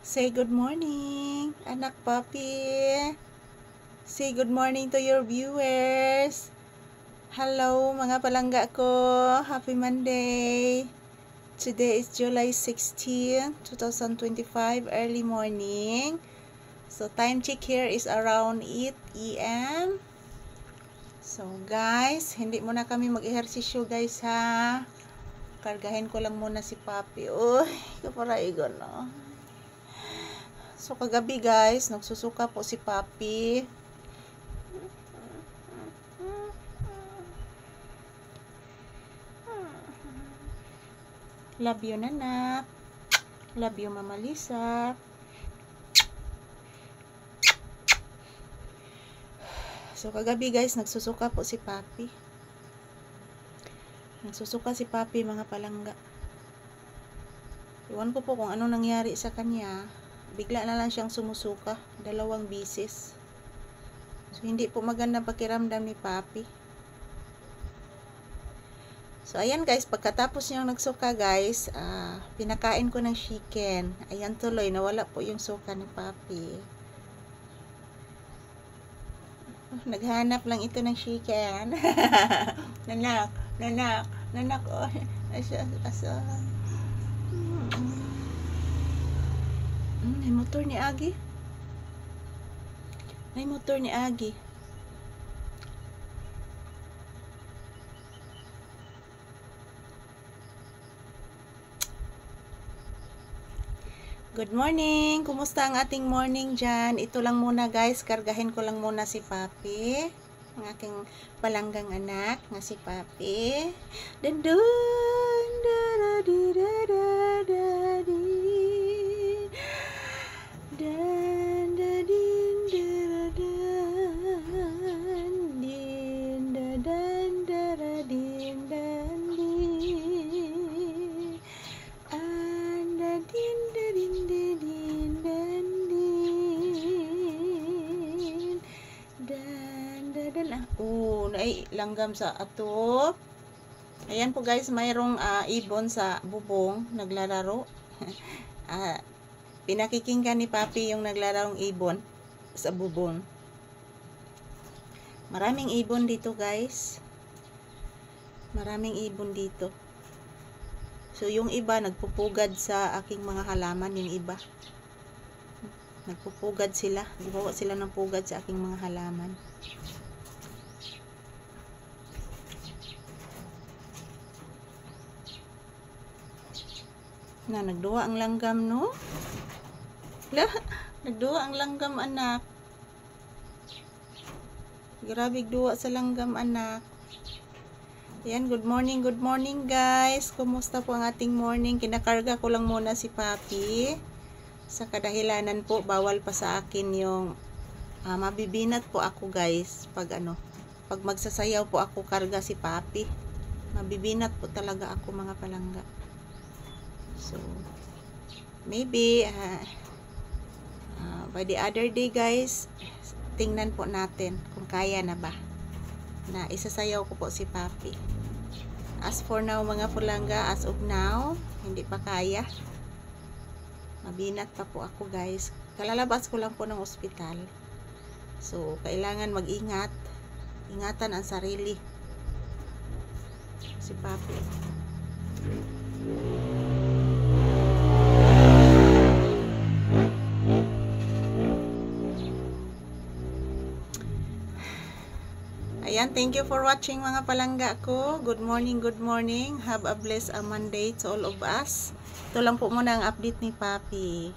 Say good morning, anak papi. Say good morning to your viewers. Hello mga palangga ko. Happy Monday. Today is July 16, 2025, early morning. So time check here is around 8 a.m. So guys, hindi muna kami mag-ehersisyo guys ha. Kargahin ko lang muna si papi. Uy, kaparaigon no. So kagabi guys, nagsusuka po si papi. Love you nanak. Love you Mama Lisa. So kagabi guys, nagsusuka po si papi. Nagsusuka si papi mga palangga. Iwan ko po kung ano nangyari sa kanya. Bigla na lang siyang sumusuka. 2 bisis. So hindi po magandang pakiramdam ni papi. So ayan guys, pagkatapos niyang nagsuka guys, pinakain ko ng chicken. Ayan tuloy, nawala po yung suka ni papi. Naghanap lang ito ng chicken. Nanak, nanak, nanak. Oh, asa. May motor ni Agi. May motor ni Agi. Good morning! Kumusta ang ating morning dyan? Ito lang muna guys, kargahin ko lang muna si papi. Ang aking palanggang anak na si papi. Dandun! Da-da-di-da-da-da-di. Ay langgam sa ato. Ayan po guys, mayroong ibon sa bubong naglalaro. Pinakikinggan ni papi yung naglarong ibon sa bubong. Maraming ibon dito guys. Maraming ibon dito. So yung iba nagpupugad sa aking mga halaman, yung iba. Nagpupugad sila. Gumawa sila ng pugad sa aking mga halaman. Na nagduwa ang langgam no? Nagduwa ang langgam anak. Grabe duwa sa langgam anak. Ayan, good morning guys. Kumusta po ang ating morning? Kinakarga ko lang muna si papi. Sa kadahilanan po, bawal pa sa akin yung mabibinat po ako guys. Pag magsasayaw po ako, karga si papi. Mabibinat po talaga ako mga palangga. So, maybe by the other day guys, tingnan po natin kung kaya na ba na isasayaw ko po si papi. As for now mga palangga, as of now, hindi pa kaya. Mabinat pa po ako guys. Kalalabas ko lang po ng ospital. So, kailangan mag-ingat. Ingatan ang sarili. Si papi. Ayan, thank you for watching mga palangga ko. Good morning, good morning. Have a blessed Monday to all of us. Ito lang po muna ang update ni papi.